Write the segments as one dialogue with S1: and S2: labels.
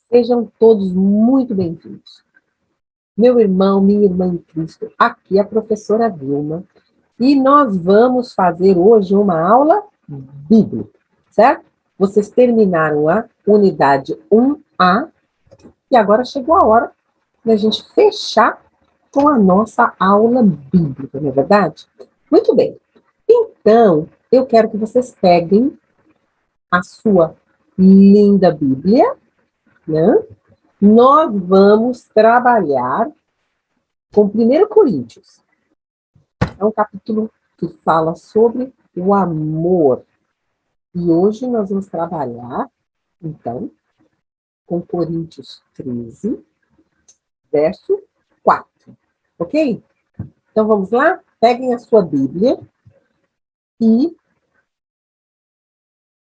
S1: Sejam todos muito bem-vindos. Meu irmão, minha irmã em Cristo, aqui é a professora Vilma, e nós vamos fazer hoje uma aula bíblica, certo? Vocês terminaram a unidade 1A, e agora chegou a hora da gente fechar com a nossa aula bíblica, não é verdade? Muito bem. Então, eu quero que vocês peguem a sua linda Bíblia, né? Nós vamos trabalhar com 1 Coríntios. É um capítulo que fala sobre o amor. E hoje nós vamos trabalhar, então, com Coríntios 13, verso 4. Ok? Então vamos lá? Peguem a sua Bíblia e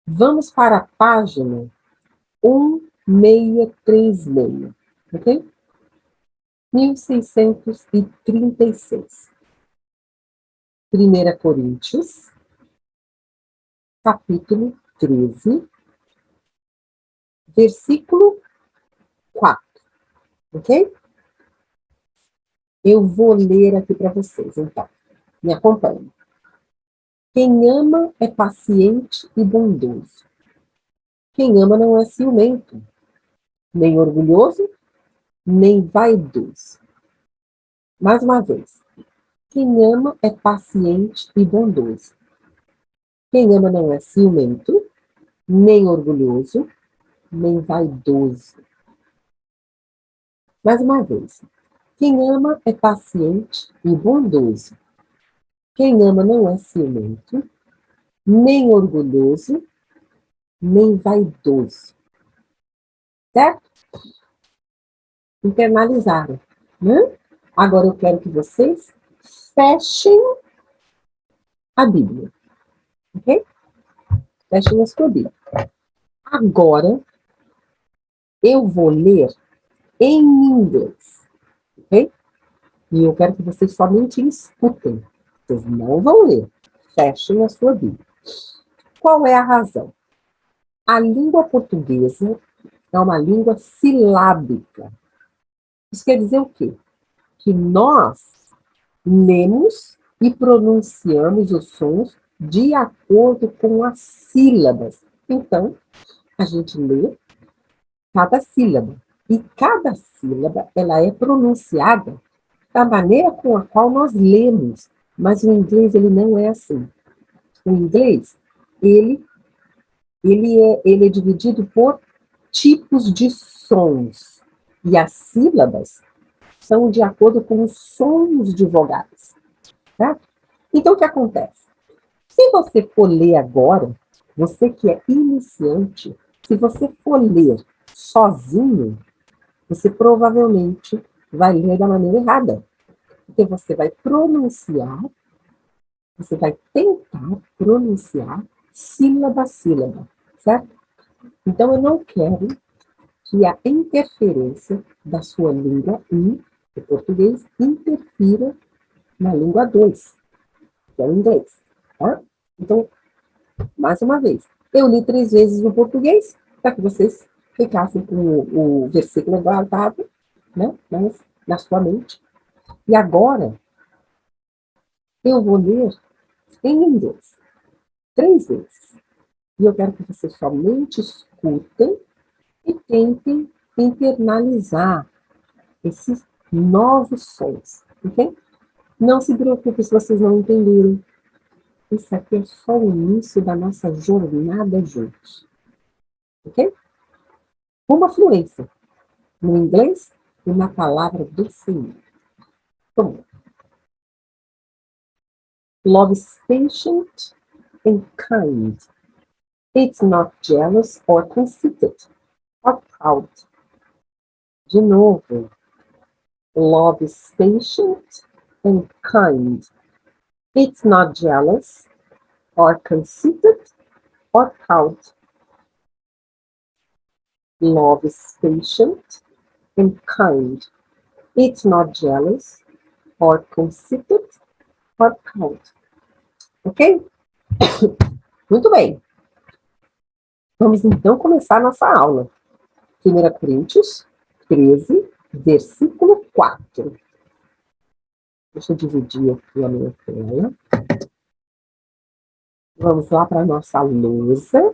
S1: vamos para a página 1636. Ok? 1636. 1 Coríntios, capítulo 13, versículo 4. Ok? Eu vou ler aqui para vocês, então. Me acompanhem. Quem ama é paciente e bondoso. Quem ama não é ciumento, nem orgulhoso, nem vaidoso. Mais uma vez. Quem ama é paciente e bondoso. Quem ama não é ciumento, nem orgulhoso, nem vaidoso. Mais uma vez. Quem ama é paciente e bondoso. Quem ama não é ciumento, nem orgulhoso, nem vaidoso. Certo? Internalizaram, né? Agora eu quero que vocês fechem a Bíblia. Ok? Fechem a sua Bíblia. Agora eu vou ler em inglês. Ok? E eu quero que vocês somente escutem. Vocês não vão ler. Fechem a sua Bíblia. Qual é a razão? A língua portuguesa é uma língua silábica. Isso quer dizer o quê? Que nós lemos e pronunciamos os sons de acordo com as sílabas. Então, a gente lê cada sílaba. E cada sílaba, ela é pronunciada da maneira com a qual nós lemos. Mas o inglês, ele não é assim. O inglês, ele é dividido por tipos de sons. E as sílabas são de acordo com os sons de vogais. Tá? Então, o que acontece? Se você for ler agora, você que é iniciante, se você for ler sozinho, você provavelmente vai ler da maneira errada. Porque você vai pronunciar, você vai tentar pronunciar sílaba a sílaba, certo? Então, eu não quero que a interferência da sua língua 1, o português, interfira na língua 2, que é o inglês, tá? Então, mais uma vez, eu li 3 vezes no português, para que vocês ficassem com o versículo guardado, né, na sua mente. E agora, eu vou ler em inglês, 3 vezes. E eu quero que vocês somente escutem e tentem internalizar esses novos sons, ok? Não se preocupe se vocês não entenderem. Isso aqui é só o início da nossa jornada juntos, ok? Uma fluência no inglês e na palavra do Senhor. Vamos. Love is patient and kind. It's not jealous or conceited or proud. De novo. Love is patient and kind. It's not jealous or conceited or proud. Love is patient and kind. It's not jealous or conceited or proud. Ok? Muito bem. Vamos então começar a nossa aula. 1 Coríntios 13, versículo 4. Deixa eu dividir aqui a minha tela. Vamos lá para a nossa lousa.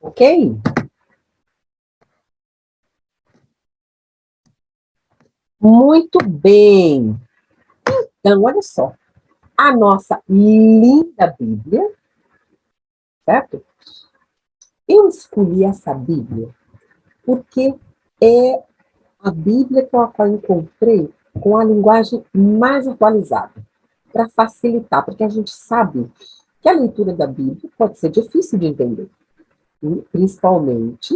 S1: Ok? Muito bem. Então, olha só. A nossa linda Bíblia, certo? Eu escolhi essa Bíblia porque é a Bíblia que eu encontrei com a linguagem mais atualizada, para facilitar, porque a gente sabe que a leitura da Bíblia pode ser difícil de entender, principalmente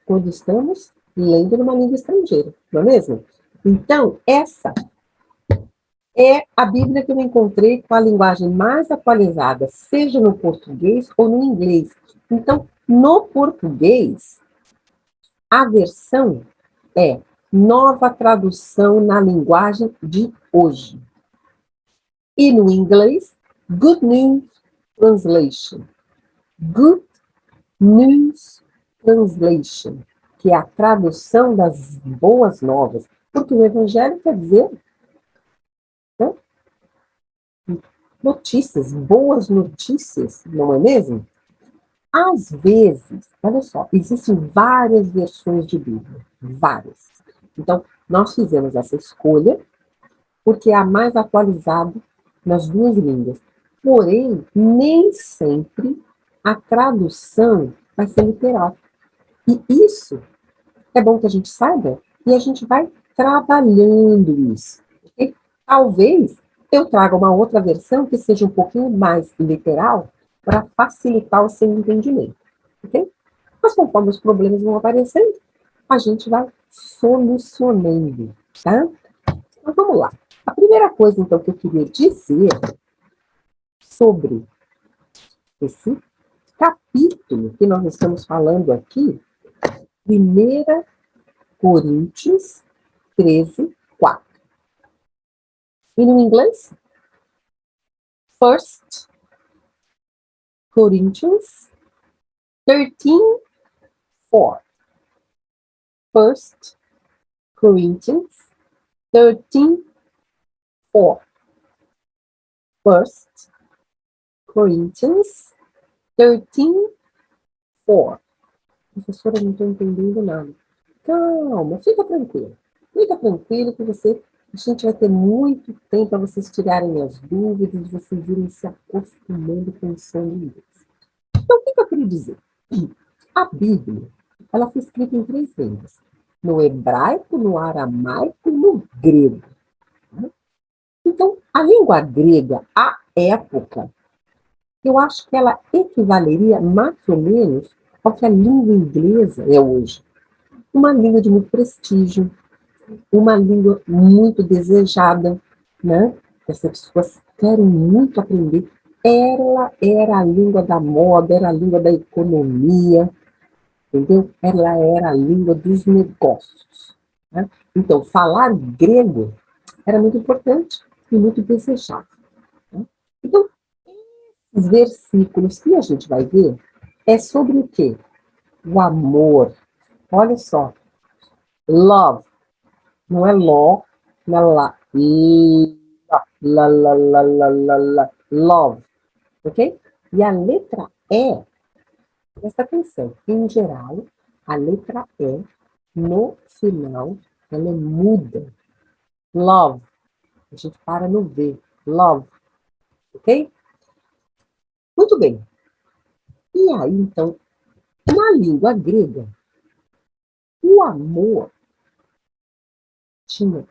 S1: quando estamos lendo numa língua estrangeira, não é mesmo? Então, essa é a Bíblia que eu encontrei com a linguagem mais atualizada, seja no português ou no inglês. Então, no português, a versão é Nova Tradução na Linguagem de Hoje. E no inglês, Good News Translation. Good News Translation, que é a tradução das boas novas. Porque o Evangelho quer dizer, né, notícias, boas notícias, não é mesmo? Às vezes, olha só, existem várias versões de Bíblia, várias. Então, nós fizemos essa escolha porque é a mais atualizada nas duas línguas. Porém, nem sempre a tradução vai ser literal. E isso é bom que a gente saiba e a gente vai trabalhando isso. Okay? Talvez eu traga uma outra versão que seja um pouquinho mais literal para facilitar o seu entendimento. Okay? Mas conforme os problemas vão aparecendo, a gente vai solucionando. Tá? Então vamos lá. A primeira coisa, então, que eu queria dizer sobre esse capítulo que nós estamos falando aqui, 1 Coríntios 13, 4. E no inglês? 1 Corinthians 13, 4. 1 Corinthians 13, 4. 1 Corinthians 13, 4. Professora, eu não estou entendendo nada. Calma, fica tranquilo. Fica tranquilo que a gente vai ter muito tempo para vocês tirarem as dúvidas, vocês irem se acostumando com o som de inglês. Então, o que eu queria dizer? A Bíblia, ela foi escrita em 3 línguas. No hebraico, no aramaico e no grego. Então, a língua grega, à época, eu acho que ela equivaleria mais ou menos ao que a língua inglesa é hoje. Uma língua de muito prestígio, uma língua muito desejada, né? As pessoas querem muito aprender. Ela era a língua da moda, era a língua da economia, entendeu? Ela era a língua dos negócios. Né? Então, falar grego era muito importante e muito desejado. Né? Então, os versículos que a gente vai ver é sobre o quê? O amor. Olha só. Love. Não é law, não é lá. Love. Ok? E a letra E, presta atenção, em geral, a letra E, no final, ela é muda. Love. A gente para no V. Love. Ok? Muito bem. E aí, então, na língua grega, o amor tinha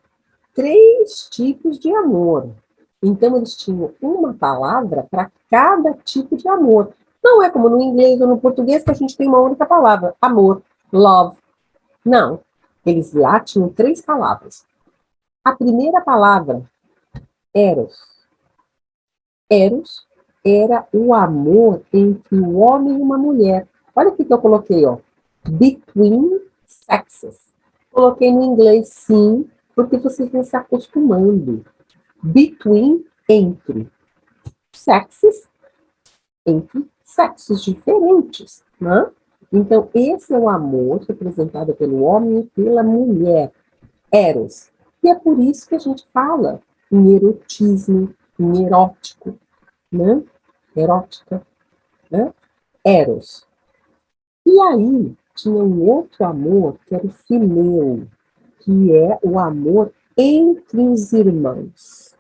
S1: 3 tipos de amor. Então, eles tinham uma palavra para cada tipo de amor. Não é como no inglês ou no português que a gente tem uma única palavra, amor, love. Não. Eles lá tinham 3 palavras. A primeira palavra, eros. Eros era o amor entre o homem e uma mulher. Olha o que eu coloquei, ó. Between sexes. Coloquei no inglês, sim, porque vocês vão se acostumando. Between, entre. sexos entre sexos diferentes, né? Então, esse é o amor representado pelo homem e pela mulher, eros. E é por isso que a gente fala em erotismo, em erótico, né? Erótica, né? Eros. E aí, tinha um outro amor, que era o fileu, que é o amor entre os irmãos.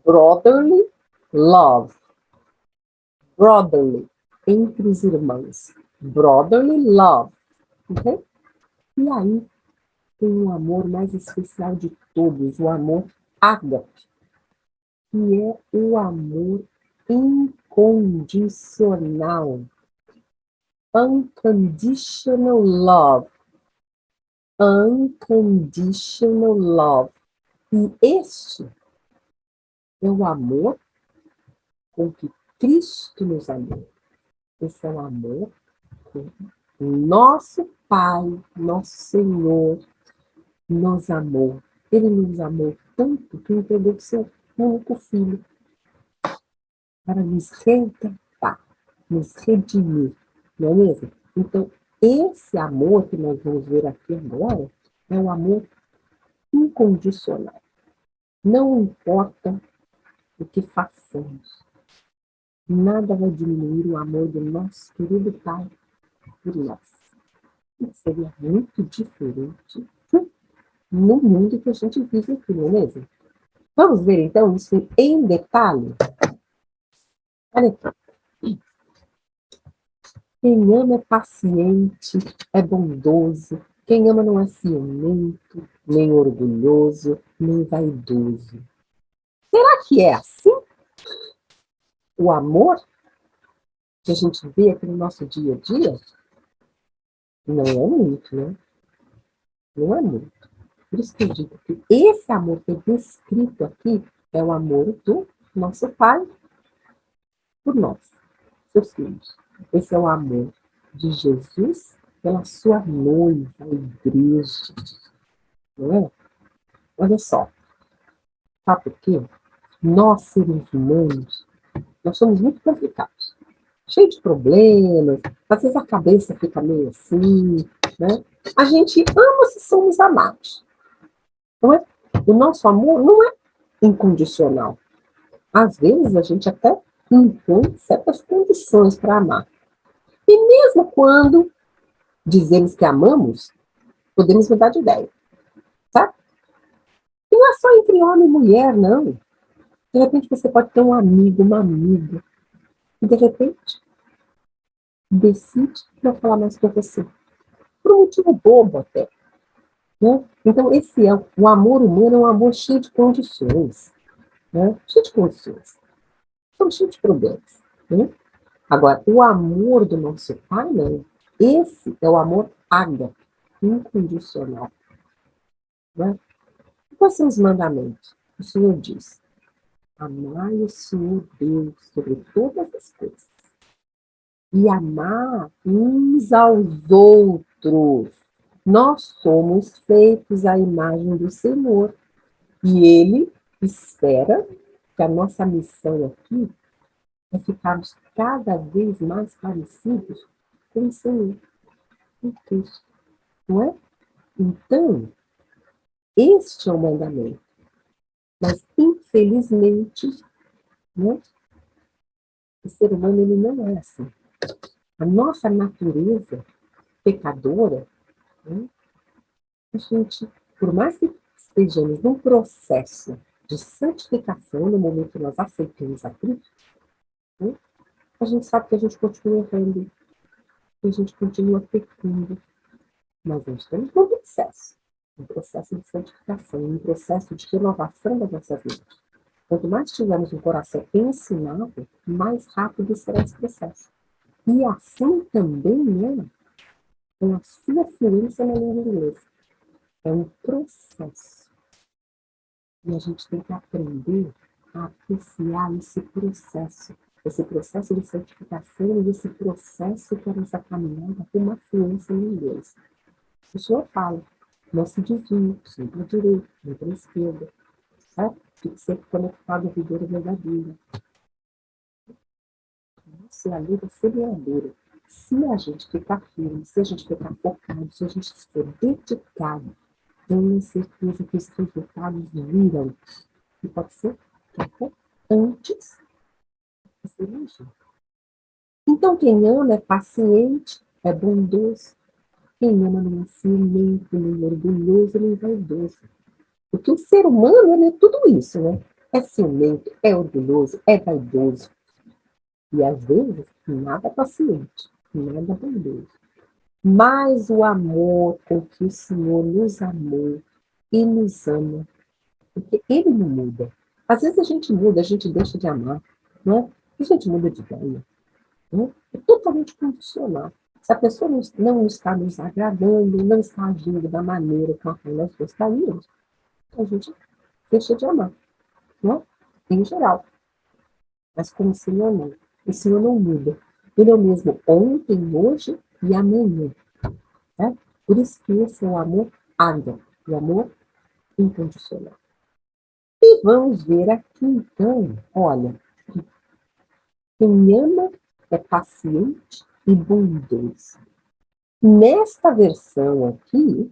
S1: Brotherly love. Brotherly, entre os irmãos. Brotherly love. Okay? E aí, tem o amor mais especial de todos, o amor ágape, que é o amor incondicional. Unconditional love. Unconditional love. E este é o amor com que Cristo nos amou. Esse é o amor com que nosso Pai, nosso Senhor, nos amou. Ele nos amou tanto que entregou seu único filho para nos resgatar, nos redimir, não é mesmo? Então, esse amor que nós vamos ver aqui agora é um amor incondicional. Não importa o que façamos, nada vai diminuir o amor do nosso querido Pai por nós. Seria muito diferente no mundo que a gente vive aqui, não é mesmo? Vamos ver então isso em detalhe? Olha aqui. Quem ama é paciente, é bondoso. Quem ama não é ciumento, nem orgulhoso, nem vaidoso. Será que é assim? O amor que a gente vê aqui no nosso dia a dia? Não é muito, né? Não é muito. Por isso que eu digo que esse amor que é descrito aqui é o amor do nosso Pai por nós, seus filhos. Esse é o amor de Jesus pela sua noiva, a igreja. Não é? Olha só, sabe por quê? Nós, seres humanos, nós somos muito complicados, cheios de problemas, às vezes a cabeça fica meio assim, né? A gente ama se somos amados, não é? O nosso amor não é incondicional. Às vezes a gente até impõe certas condições para amar. E mesmo quando dizemos que amamos, podemos mudar de ideia, sabe? E não é só entre homem e mulher, não. De repente você pode ter um amigo, uma amiga, e de repente decide não falar mais com você. Por um motivo bobo até. Né? Então, esse é o amor humano, é um amor cheio de condições. Né? Cheio de condições. Estamos cheios de problemas. Né? Agora, o amor do nosso Pai, não. Esse é o amor ágape, incondicional. Né? Quais são os mandamentos? O Senhor diz: amai o Senhor Deus sobre todas as coisas. E amar uns aos outros. Nós somos feitos à imagem do Senhor. E Ele espera que a nossa missão aqui é ficarmos cada vez mais parecidos com o Senhor, com Cristo. Não é? Então, este é o mandamento. Mas, infelizmente, né, o ser humano ele não é assim. A nossa natureza pecadora, né, a gente, por mais que estejamos num processo de santificação no momento que nós aceitamos a Cristo, né, a gente sabe que a gente continua errando, que a gente continua pecando, mas nós estamos num processo, um processo de santificação, um processo de renovação da nossa vida. Quanto mais tivermos um coração ensinado, mais rápido será esse processo. E assim também é com a sua fluência na língua inglesa. É um processo. E a gente tem que aprender a apreciar esse processo de santificação e esse processo que é nossa caminhada com uma fluência em inglês. O Senhor fala, não se desvie, sempre à direita, sempre à esquerda, certo? Fique sempre conectado ao vigor verdadeiro. ser a lei da semeadura. Se a gente ficar firme, se a gente ficar focado, se a gente for dedicado, tenho certeza que os resultados virão. E pode ser até antes da cirurgia. Então, quem ama é paciente, é bondoso. Quem ama não é ciumento, nem orgulhoso, nem vaidoso. Porque o ser humano é tudo isso, né? É ciumento, é orgulhoso, é vaidoso. E às vezes, nada paciente, nada bondoso. Mas o amor com que o Senhor nos amou e nos ama, porque Ele não muda. Às vezes a gente muda, a gente deixa de amar, né? A gente muda de ideia. Né? É totalmente condicional. Se a pessoa não está nos agradando, não está agindo da maneira com a qual nós gostaríamos, a gente deixa de amar, né? Em geral. Mas com o Senhor não. O Senhor não muda. Ele é o mesmo ontem, hoje e amanhã. Né? Por isso que esse é o amor ágape, o amor incondicional. E vamos ver aqui então, olha, quem ama é paciente e bondoso. Nesta versão aqui,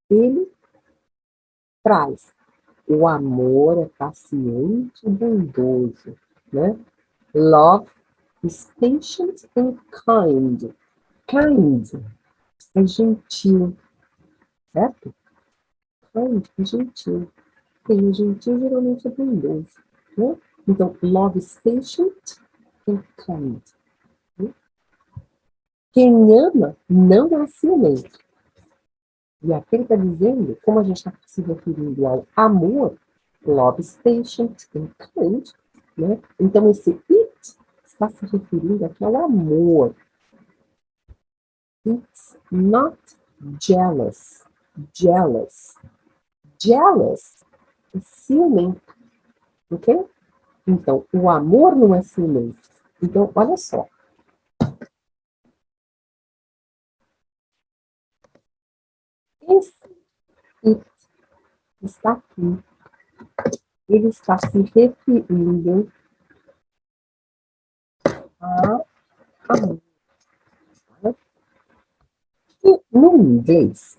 S1: ele traz o amor é paciente e bondoso, né? Love is patient and kind. Kind é gentil, certo? Kind é gentil. Quem é gentil geralmente é bondoso, né? Então, love is patient and kind. Né? Quem ama não é ciumento. E aqui ele está dizendo, como a gente está se referindo ao amor, love is patient and kind, né? Então, esse it está se referindo aqui ao amor. It's not jealous. Jealous. Jealous é ciumento, ok? Então, o amor não é ciumento. Então, olha só. Esse it está aqui. Ele está se referindo a amor. E no inglês,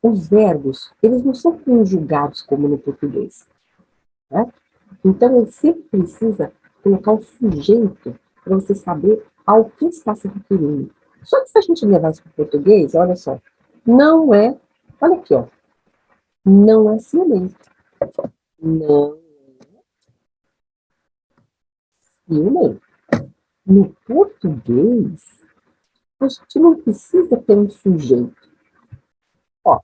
S1: os verbos, eles não são conjugados como no português. Né? Então, ele sempre precisa colocar o sujeito para você saber ao que está se referindo. Só que se a gente levar isso para o português, olha só, não é, olha aqui, ó, não é ciumento. Não é ciumento. No português, a gente não precisa ter um sujeito. Ó,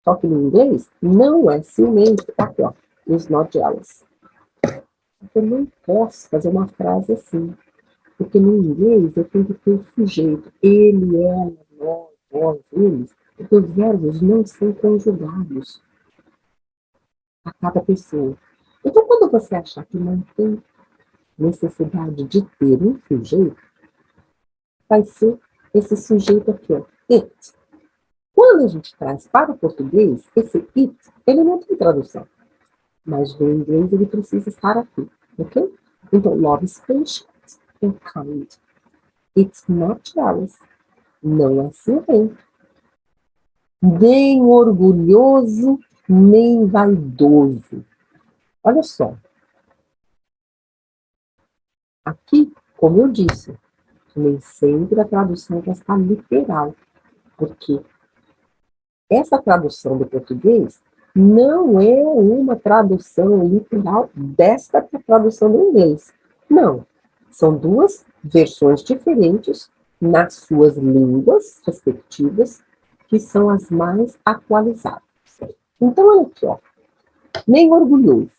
S1: só que no inglês, não é ciumento. Aqui, ó, is not jealous. Eu não posso fazer uma frase assim. Porque no inglês eu tenho que ter o sujeito. Ele, ela, nós, eles. Porque os verbos não são conjugados a cada pessoa. Então, quando você achar que não tem necessidade de ter um sujeito, vai ser esse sujeito aqui, ó, it. Quando a gente traz para o português, esse it, ele não tem tradução. Mas no inglês ele precisa estar aqui, ok? Então, love is patient and kind. It's not jealous. Não é ciumento. Nem orgulhoso, nem vaidoso. Olha só. Aqui, como eu disse, nem sempre a tradução vai estar literal, porque essa tradução do português não é uma tradução literal desta tradução do inglês. Não. São duas versões diferentes nas suas línguas respectivas, que são as mais atualizadas. Então, olha aqui, ó. Nem orgulhoso.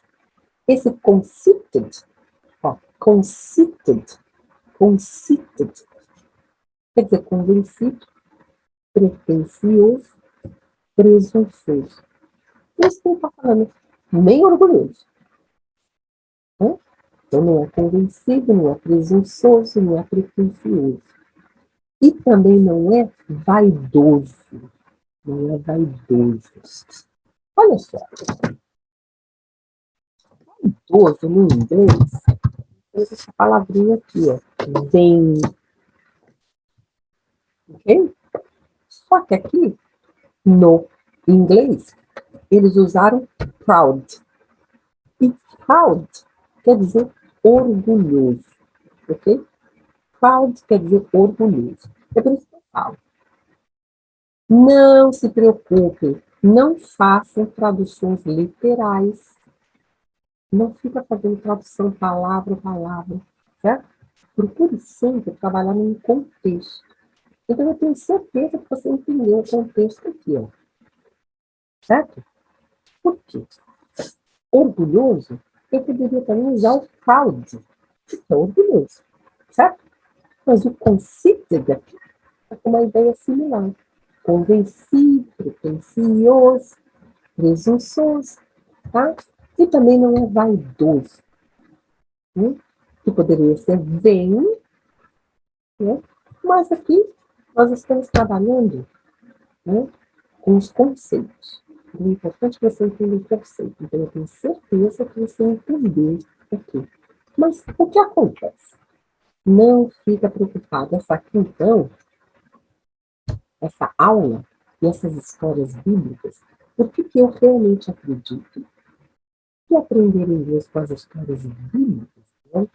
S1: Esse conceited, ó, conceited, quer dizer, convencido, pretencioso, presunçoso. Isso que ele está falando, nem orgulhoso. Né? Então, não é convencido, não é presunçoso, não é pretencioso. E também não é vaidoso. Não é vaidoso. Olha só. Vaidoso no inglês temos essa palavrinha aqui, ó, vem, ok? Só que aqui, no inglês, eles usaram proud. E proud quer dizer orgulhoso, ok? Proud quer dizer orgulhoso. É por isso que eu falo. Não se preocupem, não façam traduções literais. Não fica fazendo tradução palavra a palavra, certo? Procure sempre trabalhar num contexto. Então, eu tenho certeza que você entendeu o contexto aqui, ó. Certo? Por quê? Orgulhoso, eu poderia também usar o proud, que é orgulhoso, certo? Mas o considered aqui é com uma ideia similar. Convencido, pretensioso, presunçoso, tá? E também não é vaidoso, né? Que poderia ser vain, né? Mas aqui nós estamos trabalhando, né, com os conceitos. O importante é que você entenda o conceito. Então, eu tenho certeza que você entendeu aqui. Mas o que acontece? Não fica preocupado. Essa aqui, então, essa aula e essas histórias bíblicas, por que eu realmente acredito que aprender inglês com as histórias bíblicas vai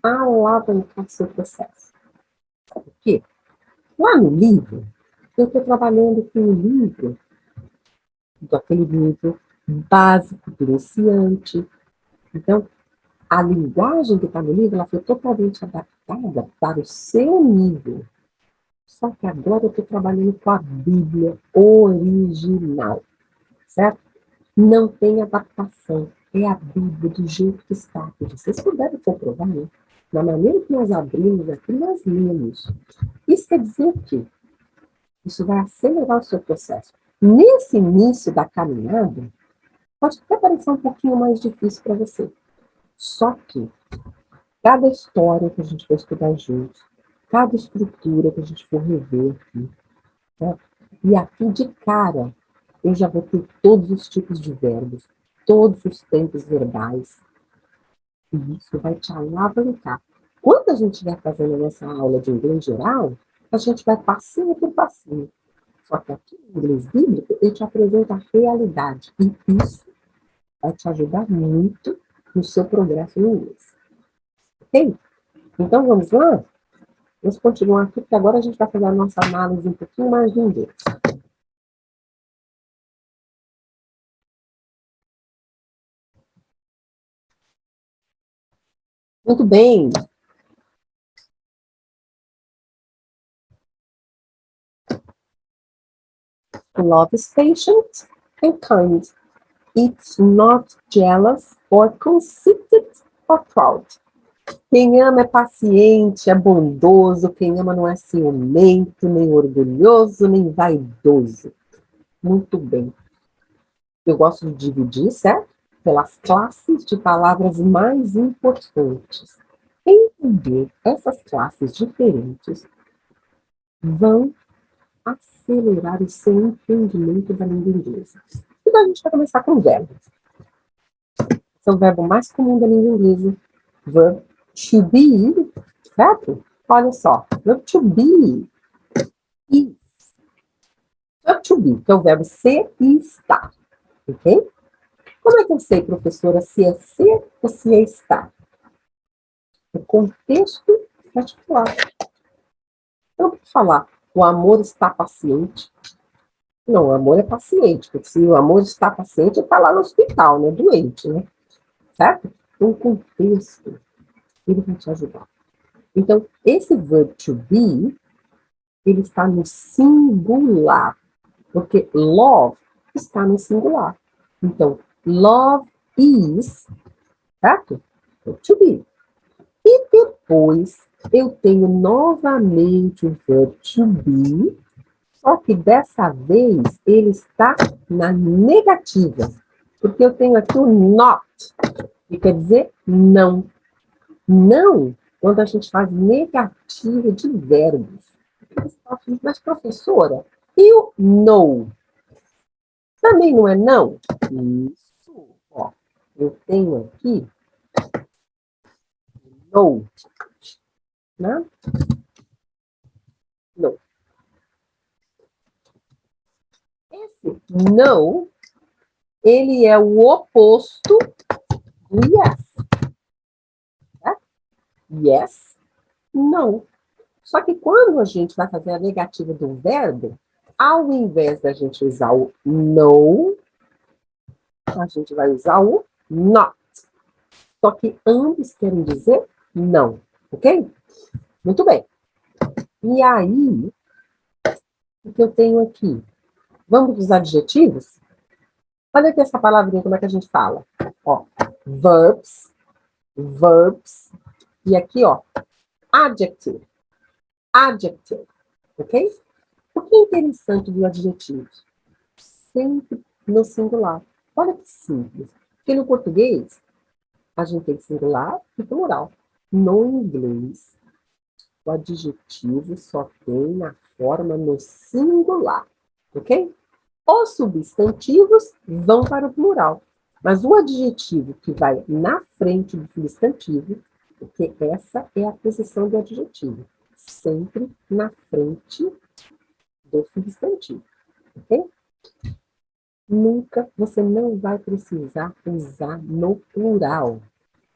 S1: alavancar seu processo? Sabe por quê? Lá no livro, eu estou trabalhando com um livro, aquele livro básico do iniciante. Então, a linguagem que está no livro, ela foi totalmente adaptada para o seu nível. Só que agora eu estou trabalhando com a Bíblia original, certo? Não tem adaptação. É a Bíblia do jeito que está. E vocês puderem comprovar, né? Na maneira que nós abrimos aqui, nós lemos. Isso quer dizer que isso vai acelerar o seu processo. Nesse início da caminhada, pode até parecer um pouquinho mais difícil para você. Só que cada história que a gente for estudar juntos, cada estrutura que a gente for rever aqui, né? E aqui de cara, eu já vou ter todos os tipos de verbos, todos os tempos verbais, e isso vai te alavancar. Quando a gente estiver fazendo a nossa aula de inglês geral, a gente vai passinho por passinho. Só que aqui no inglês bíblico, eu te apresento a realidade, e isso vai te ajudar muito no seu progresso no inglês. Ok? Então, vamos lá? Vamos continuar aqui, porque agora a gente vai fazer a nossa análise um pouquinho mais do inglês. Muito bem. Love is patient and kind. It's not jealous or conceited or proud. Quem ama é paciente, é bondoso. Quem ama não é ciumento, nem orgulhoso, nem vaidoso. Muito bem. Eu gosto de dividir, certo? Pelas classes de palavras mais importantes. Entender essas classes diferentes vão acelerar o seu entendimento da língua inglesa. Então, a gente vai começar com o verbo. Esse é o verbo mais comum da língua inglesa. Verb to be, certo? Olha só, verb to be. Is. Verb to be, que é o verbo ser e estar. Ok? Como é que eu sei, professora, se é ser ou se é estar? O contexto vai te falar. Eu vou falar, o amor está paciente. Não, o amor é paciente, porque se o amor está paciente, está lá no hospital, né? Doente, né? Certo? Então, o contexto, ele vai te ajudar. Então, esse verb to be, ele está no singular, porque love está no singular. Então, love is, certo? Verb to be. E depois, eu tenho novamente o verb to be, só que dessa vez ele está na negativa, porque eu tenho aqui o not, que quer dizer não. Não, quando a gente faz negativa de verbos. Mas, professora, e o no? Também não é não? Isso, ó. Eu tenho aqui No, né? No. Esse no, ele é o oposto do yes. Né? Yes, no. Só que quando a gente vai fazer a negativa do verbo, ao invés da gente usar o no, a gente vai usar o not. Só que ambos querem dizer não, ok? Muito bem. E aí, o que eu tenho aqui? Vamos para os adjetivos? Olha aqui essa palavrinha, como é que a gente fala. Ó, verbs, verbs, e aqui, ó, adjective, adjective, ok? O que é interessante do adjetivo? Sempre no singular. Olha que simples. Porque no português, a gente tem singular e plural. No inglês, o adjetivo só tem a forma no singular, ok? Os substantivos vão para o plural, mas o adjetivo que vai na frente do substantivo, porque essa é a posição do adjetivo, sempre na frente do substantivo, ok? Nunca você não vai precisar usar no plural.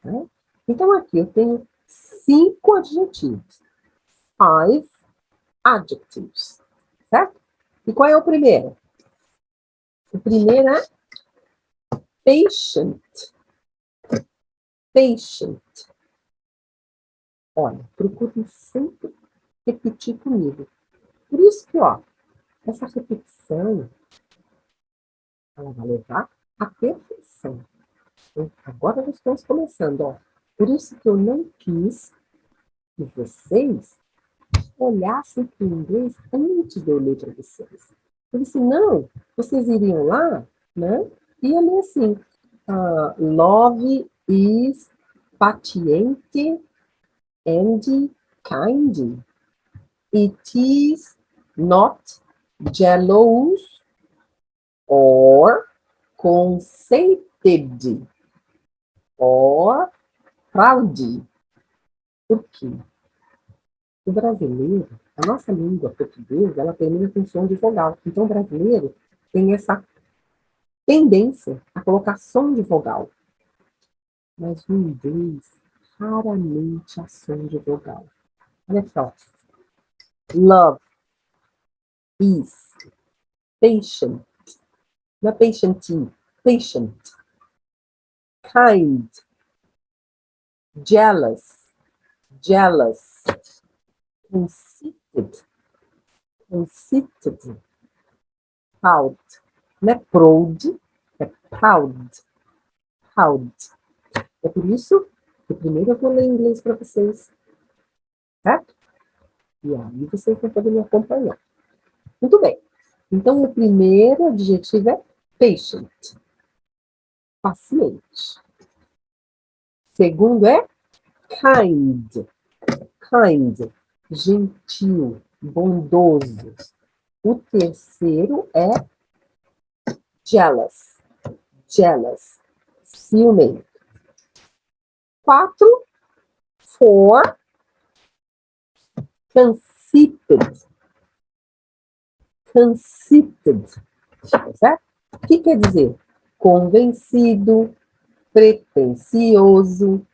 S1: Né? Então, aqui eu tenho 5 adjetivos. 5 adjectives. Certo? E qual é o primeiro? O primeiro é patient. Patient. Olha, procure sempre repetir comigo. Por isso que, ó, essa repetição, ela vai levar à perfeição. Então, agora nós estamos começando, ó. Por isso que eu não quis que vocês olhassem para o inglês antes de eu ler para vocês. Porque senão, vocês iriam lá, né? E ia ler assim, love is paciente and kind. It is not jealous or conceited or proud. Por quê? O brasileiro, a nossa língua portuguesa, ela termina com som de vogal. Então, o brasileiro tem essa tendência a colocar som de vogal. Mas no inglês, raramente há som de vogal. Olha só. Love is patient. Não é patientinho. Patient. Kind. Jealous. Jealous. Conceited. Conceited. Proud. Não é proud, é proud. Proud. É por isso que primeiro eu vou ler em inglês para vocês. Certo? E aí vocês vão poder me acompanhar. Muito bem. Então, o primeiro adjetivo é patient. Paciente. Segundo é kind. Kind. Gentil. Bondoso. O terceiro é jealous. Jealous. Ciumento. 4. For. Conceited. Conceited. Certo? O que quer dizer? Convencido, pretensioso,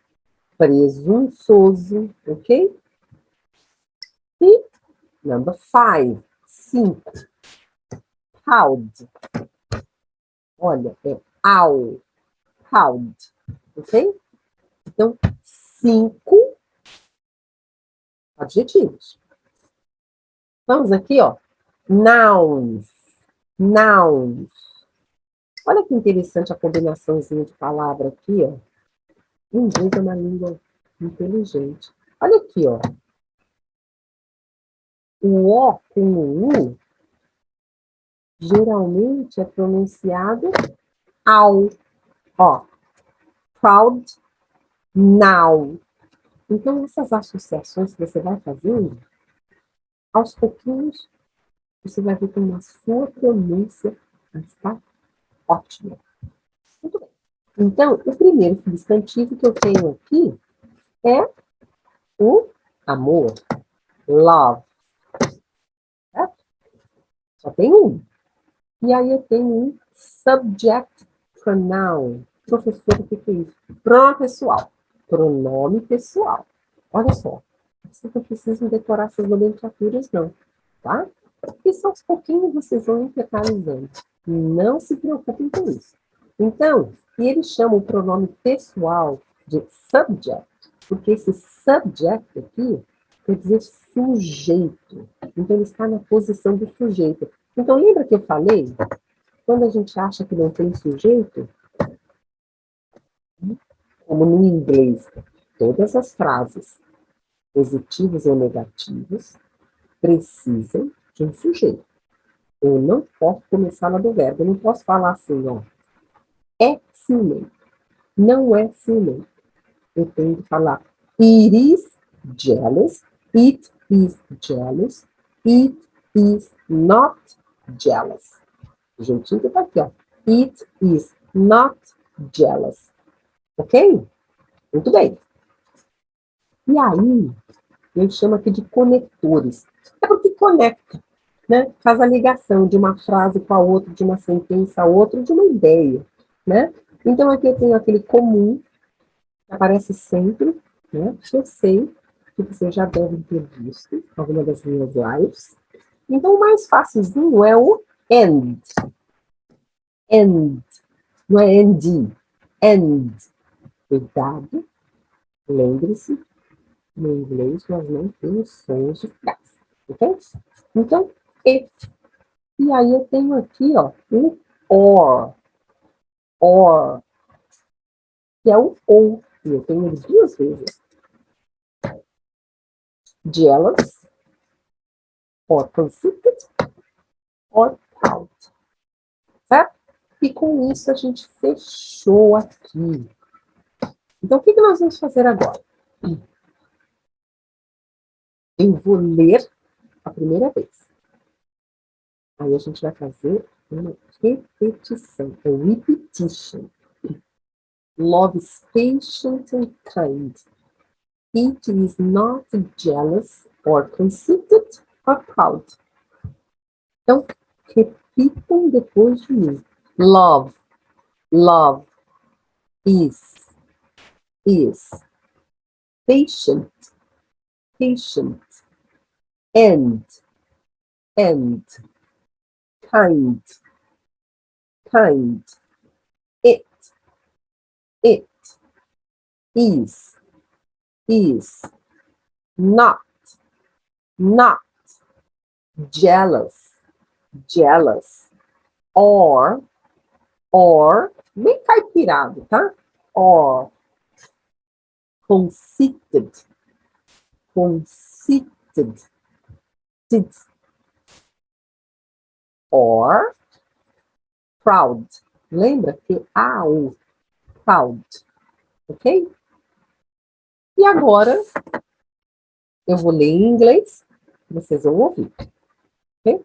S1: presunçoso, ok? E number 5, 5. Proud. Olha, é ao. Proud, ok? Então, 5 adjetivos. Vamos aqui, ó. Nouns. Nouns. Olha que interessante a combinaçãozinha de palavra aqui, ó. O inglês é uma língua inteligente. Olha aqui, ó. O O com o U geralmente é pronunciado ao. Ó. Proud now. Então, essas associações que você vai fazendo, aos pouquinhos, você vai ver como a sua pronúncia está ótima. Muito bem. Então, o primeiro substantivo que eu tenho aqui é o amor. Love. Certo? Só tem um. E aí eu tenho um subject pronoun. Professor, o que é isso? Pronome pessoal. Pronome pessoal. Olha só. Vocês não precisam decorar essas nomenclaturas, não. Tá? Isso aos pouquinhos vocês vão internalizando. Não se preocupem com isso. Então, e ele chama o pronome pessoal de subject, porque esse subject aqui quer dizer sujeito. Então, ele está na posição do sujeito. Então, lembra que eu falei? Quando a gente acha que não tem sujeito, como no inglês, todas as frases, positivas ou negativas, precisam de um sujeito. Eu não posso começar lá do verbo. Eu não posso falar assim, ó. É ciumento. Não é ciumento. Eu tenho que falar it is jealous. It is jealous. It is not jealous. O jeitinho que tá aqui, ó. It is not jealous. Ok? Muito bem. E aí, eu chamo aqui de conectores. É porque conecta, né? Faz a ligação de uma frase com a outra, de uma sentença a outra, de uma ideia, né? Então, aqui eu tenho aquele comum, que aparece sempre, né? Eu sei que você já deve ter visto alguma das minhas lives. Então, o mais fácilzinho é o and. And. Não é and. And. Cuidado. Lembre-se, no inglês nós não temos sons de frase, ok? Então, if. E aí eu tenho aqui, ó, o or, que é o ou. E eu tenho ele duas vezes. Jealous, or conceited, or proud. Certo? E com isso a gente fechou aqui. Então, o que nós vamos fazer agora? Eu vou ler a primeira vez. Aí a gente vai fazer uma repetição, a repetition. Love is patient and kind. It is not jealous or conceited or proud. Então, repitam depois de mim. Love, love is patient, patient, and kind, kind. It is not jealous, or, bem caipirado, tá? Or, conceited, or, proud. Lembra que o proud, ok? E agora, eu vou ler em inglês, vocês vão ouvir, ok?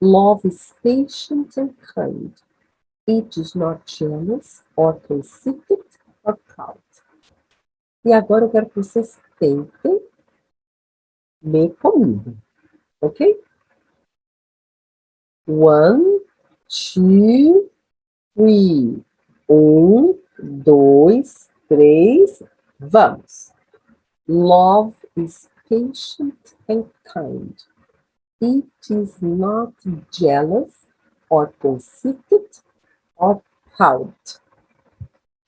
S1: Love is patient and kind. It is not jealous or conceited or proud. E agora eu quero que vocês tentem ler comigo, ok? 1, 2, 3. 1, 2, 3, vamos. Love is patient and kind. It is not jealous or conceited or proud.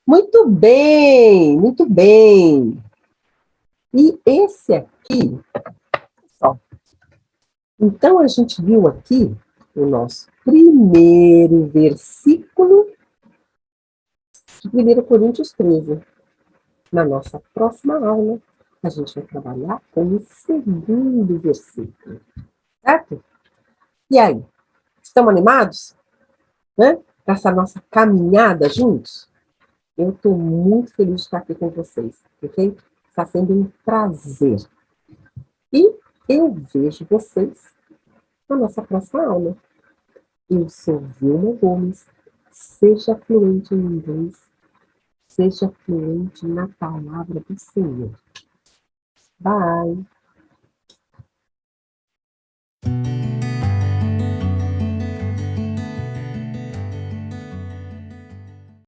S1: Muito bem, muito bem. E esse aqui, ó. Então a gente viu aqui o nosso primeiro versículo de 1 Coríntios 13. Na nossa próxima aula, a gente vai trabalhar com o segundo versículo, certo? E aí, estão animados? Né? Para essa nossa caminhada juntos? Eu estou muito feliz de estar aqui com vocês, ok? Está sendo um prazer. E eu vejo vocês na nossa próxima aula. Eu sou Vilma Gomes. Seja fluente em inglês. Seja fluente na palavra do Senhor. Bye!